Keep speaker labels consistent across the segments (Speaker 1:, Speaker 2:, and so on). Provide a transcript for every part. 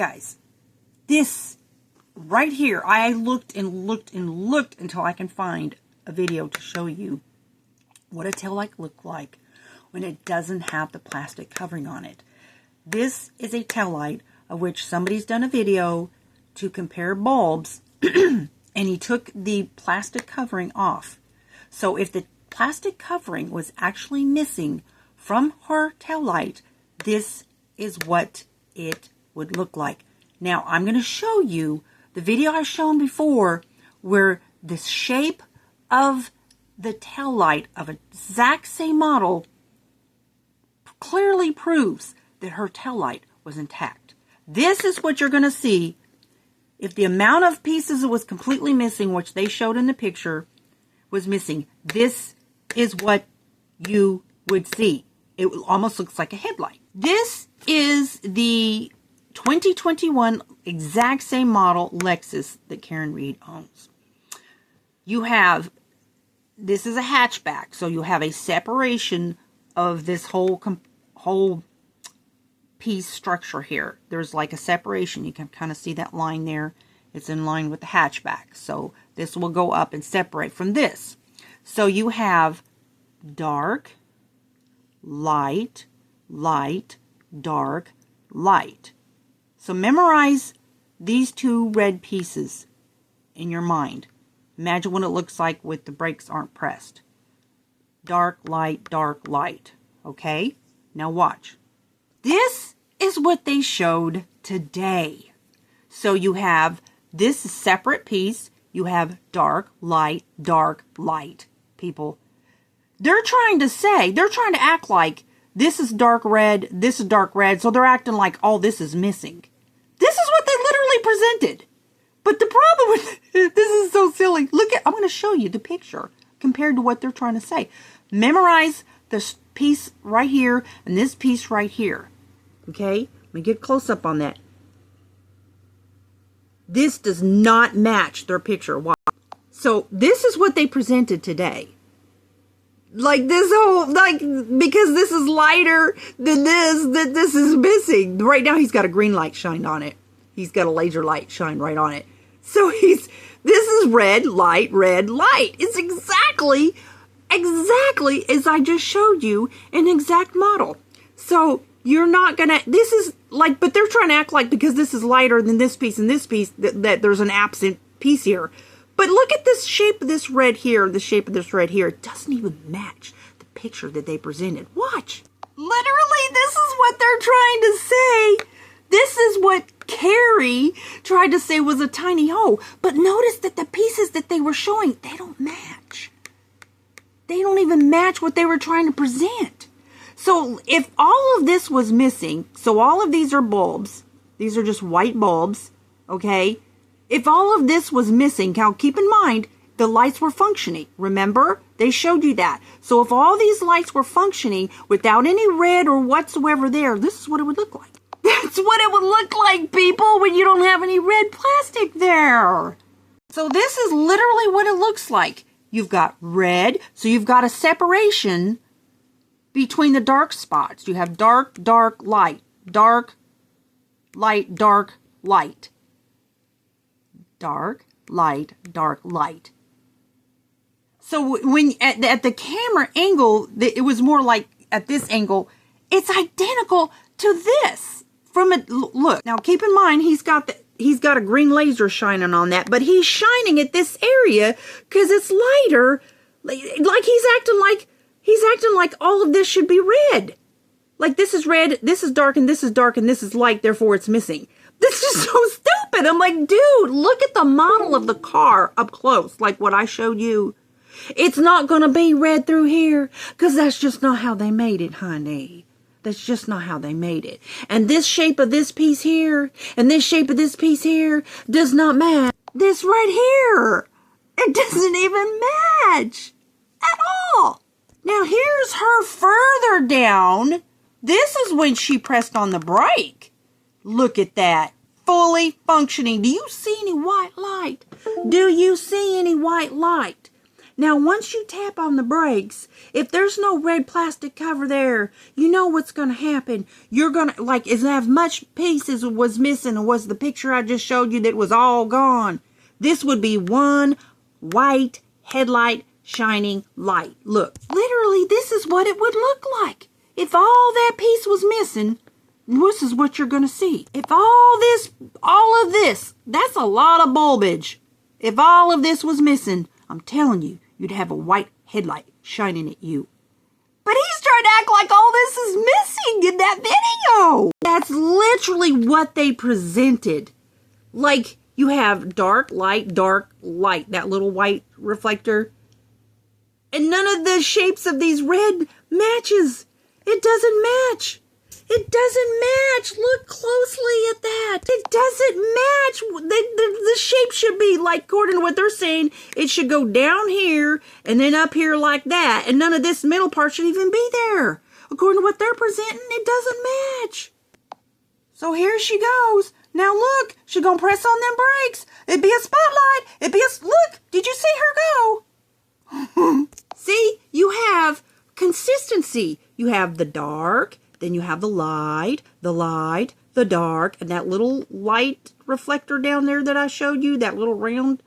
Speaker 1: Guys, this right here, I looked and looked and looked until I can find a video to show you what a tail light looked like when it doesn't have the plastic covering on it. This is a tail light of which somebody's done a video to compare bulbs and he took the plastic covering off. So if the plastic covering was actually missing from her tail light, this is what it would look like. Now I'm going to show you the video I've shown before where the shape of the tail light of an exact same model clearly proves that her tail light was intact. This is what you're going to see if the amount of pieces that was completely missing, which they showed in the picture, was missing. This is what you would see. It almost looks like a headlight. This is the 2021 exact same model Lexus that Karen Reed owns. You have, this is a hatchback, so you have a separation of this whole piece structure here. There's like a separation. You can kind of see that line there. It's in line with the hatchback. So this will go up and separate from this. So you have dark, light, light, dark, light. So memorize these two red pieces in your mind. Imagine what it looks like with the brakes aren't pressed. Dark, light, dark, light. Okay? Now watch. This is what they showed today. So you have this separate piece. You have dark, light, people. They're trying to act like this is dark red, this is dark red, so they're acting like all this is missing. This is what they literally presented. But the problem with this is so silly. Look at, I'm going to show you the picture compared to what they're trying to say. Memorize this piece right here and this piece right here. Okay? Let me get close up on that. This does not match their picture. Wow. So this is what they presented today. Like this whole, like, because this is lighter than this, that this is missing. Right now he's got a green light shined on it. He's got a laser light shined right on it. So this is red, light, It's exactly as I just showed you, an exact model. So you're not gonna, this is like, but they're trying to act like because this is lighter than this piece and this piece, that there's an absent piece here. But look at this shape of this red here, the shape of this red here. It doesn't even match the picture that they presented. Watch. Literally, this is what they're trying to say. This is what Carrie tried to say was a tiny hole. But notice that the pieces that they were showing, they don't match. They don't even match what they were trying to present. So if all of this was missing, so all of these are bulbs. These are just white bulbs, okay? If all of this was missing, now keep in mind, the lights were functioning. Remember? They showed you that. So if all these lights were functioning without any red or whatsoever there, this is what it would look like. That's what it would look like, people, when you don't have any red plastic there. So this is literally what it looks like. You've got red, so you've got a separation between the dark spots. You have dark, dark, light. Dark, light, dark, light. Dark, light, dark, light. So when at the camera angle, it was more like at this angle, it's identical to this. From a look. Now keep in mind he's got a green laser shining on that, but he's shining at this area because it's lighter. Like he's acting like all of this should be red. Like this is red, this is dark, and this is dark, and this is light, therefore it's missing. This is so stupid. I'm like, dude, look at the model of the car up close, like what I showed you. It's not going to be red through here because that's just not how they made it, honey. That's just not how they made it. And this shape of this piece here and this shape of this piece here does not match this right here. It doesn't even match at all. Now here's her further down. This is when she pressed on the brake. Look at that. Fully functioning. Do you see any white light? Do you see any white light? Now, once you tap on the brakes, if there's no red plastic cover there, you know what's going to happen. You're going to, like, as much pieces was missing or was the picture I just showed you that was all gone. This would be one white headlight shining light. Look, literally, this is what it would look like. If all that piece was missing, this is what you're going to see. If all of this, that's a lot of bulbage. If all of this was missing, I'm telling you, you'd have a white headlight shining at you. But he's trying to act like all this is missing in that video. That's literally what they presented. Like, you have dark, light, that little white reflector. And none of the shapes of these red matches. It doesn't match. It doesn't match. Look closely at that. It doesn't match. The shape should be, like, according to what they're saying, it should go down here and then up here like that. And none of this middle part should even be there. According to what they're presenting, it doesn't match. So here she goes. Now look, she's going to press on them brakes. It'd be a spotlight. Look, did you see her go? See, you have consistency. You have the dark, then you have the light, the dark, and that little light reflector down there that I showed you, that little round.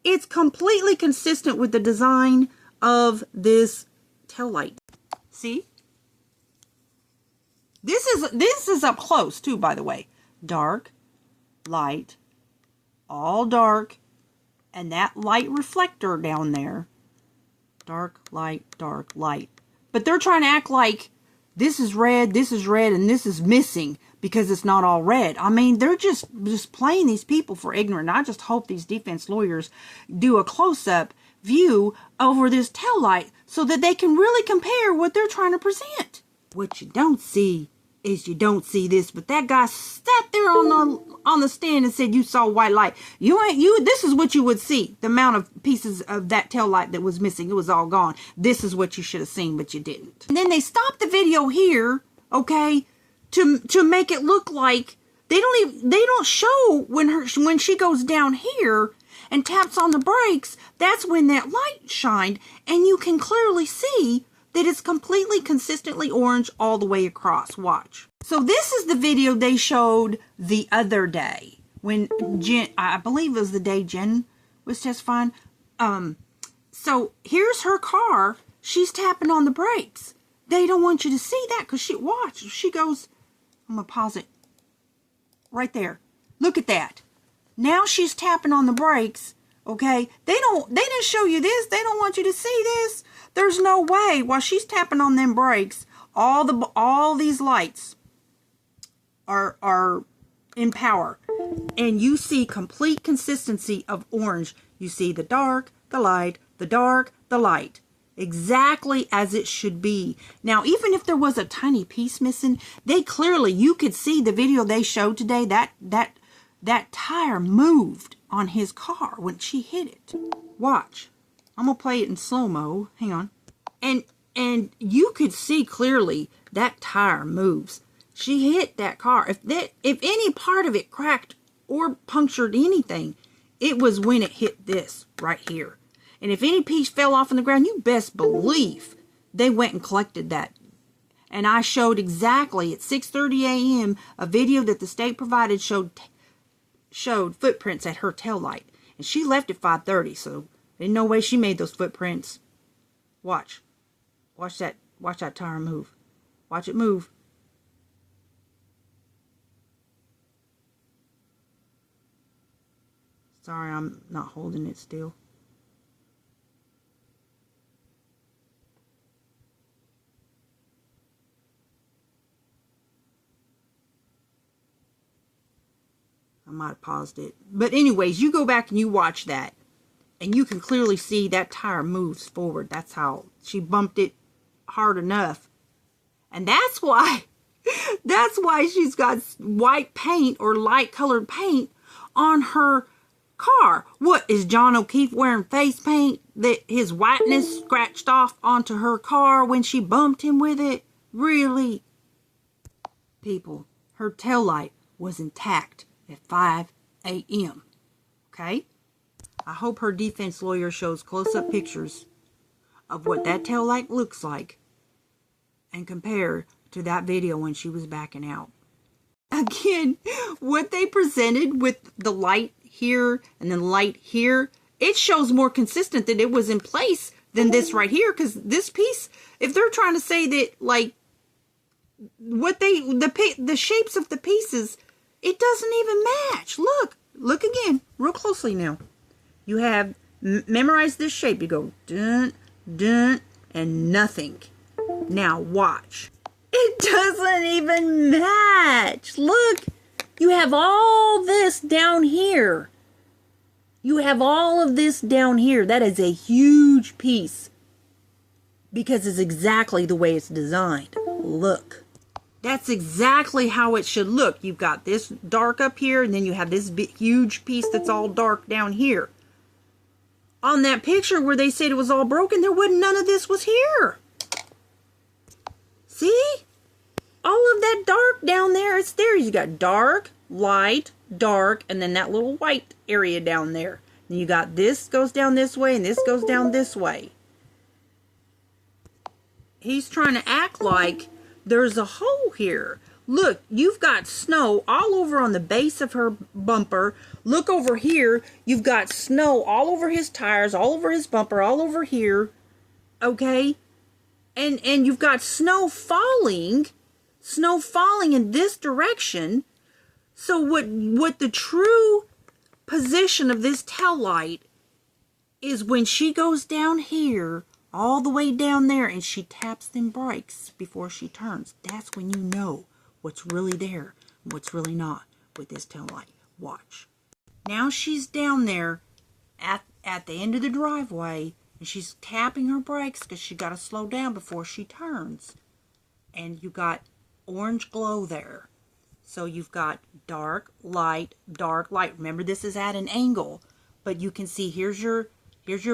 Speaker 1: It's completely consistent with the design of this tail light. See? This is up close too, by the way. Dark, light, all dark, and that light reflector down there. Dark, light, but they're trying to act like this is red, and this is missing because it's not all red. I mean, they're just playing these people for ignorant. I just hope these defense lawyers do a close-up view over this taillight so that they can really compare what they're trying to present. What you don't see is you don't see this, but that guy sat there on the stand and said you saw white light. This is what you would see. The amount of pieces of that tail light that was missing, it was all gone. This is what you should have seen, but you didn't. And then they stopped the video here, okay, to make it look like they don't show when she goes down here and taps on the brakes. That's when that light shined, and you can clearly see that it's completely consistently orange all the way across. Watch. So this is the video they showed the other day when Jen, I believe it was the day Jen was testifying. So here's her car. She's tapping on the brakes. They don't want you to see that because she goes, I'm going to pause it right there. Look at that. Now she's tapping on the brakes. Okay. They didn't show you this. They don't want you to see this. There's no way. While she's tapping on them brakes, all these lights are in power, and you see complete consistency of orange. You see the dark, the light, the dark, the light, exactly as it should be. Now, even if there was a tiny piece missing, you could see the video they showed today. That tire moved on his car when she hit it. Watch. I'm going to play it in slow-mo. Hang on. And you could see clearly that tire moves. She hit that car. If any part of it cracked or punctured anything, it was when it hit this right here. And if any piece fell off on the ground, you best believe they went and collected that. And I showed exactly at 6:30 a.m. a video that the state provided showed footprints at her taillight. And she left at 5:30, so there's no way she made those footprints. Watch. Watch that tire move. Watch it move. Sorry, I'm not holding it still. I might have paused it. But anyways, you go back and you watch that. And you can clearly see that tire moves forward. That's how she bumped it hard enough. And that's why she's got white paint or light colored paint on her car. What, is John O'Keefe wearing face paint that his whiteness scratched off onto her car when she bumped him with it? Really? People, her taillight was intact at 5 a.m. Okay? I hope her defense lawyer shows close-up pictures of what that tail light looks like and compare to that video when she was backing out. Again, what they presented with the light here and then light here, it shows more consistent that it was in place than this right here, because this piece, if they're trying to say that, like, what the shapes of the pieces, it doesn't even match. Look again real closely now. You have memorized this shape. You go dun dun and nothing. Now watch. It doesn't even match. Look, you have all this down here. You have all of this down here. That is a huge piece because it's exactly the way it's designed. Look. That's exactly how it should look. You've got this dark up here, and then you have this big, huge piece that's all dark down here. On that picture where they said it was all broken, there wasn't, none of this was here. See? All of that dark down there, it's there. You got dark, light, dark, and then that little white area down there. And you got this goes down this way, and this goes down this way. He's trying to act like there's a hole here. Look, you've got snow all over on the base of her bumper. Look over here. You've got snow all over his tires, all over his bumper, all over here. Okay? And you've got snow falling in this direction. So what the true position of this tail light is when she goes down here, all the way down there, and she taps them brakes before she turns. That's when you know what's really there and what's really not with this tail light. Watch. Now she's down there at the end of the driveway, and she's tapping her brakes because she got to slow down before she turns. And you got orange glow there. So you've got dark, light, dark, light. Remember, this is at an angle, but you can see here's your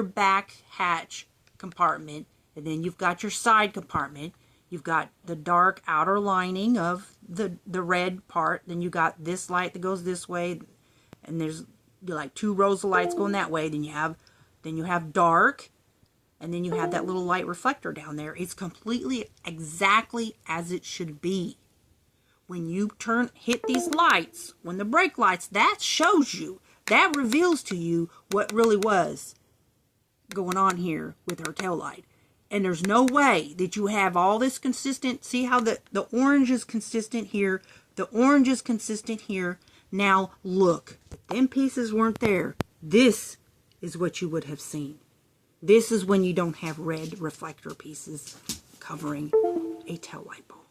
Speaker 1: back hatch compartment, and then you've got your side compartment. You've got the dark outer lining of the red part. Then you got this light that goes this way, and there's like 2 rows of lights going that way. Then you have dark, and then you have that little light reflector down there. It's completely exactly as it should be. When you hit these lights, when the brake lights, that shows you, that reveals to you what really was going on here with her tail light. And there's no way that you have all this consistent. See how the orange is consistent here, the orange is consistent here. Now look, if them pieces weren't there, this is what you would have seen. This is when you don't have red reflector pieces covering a tail light bulb.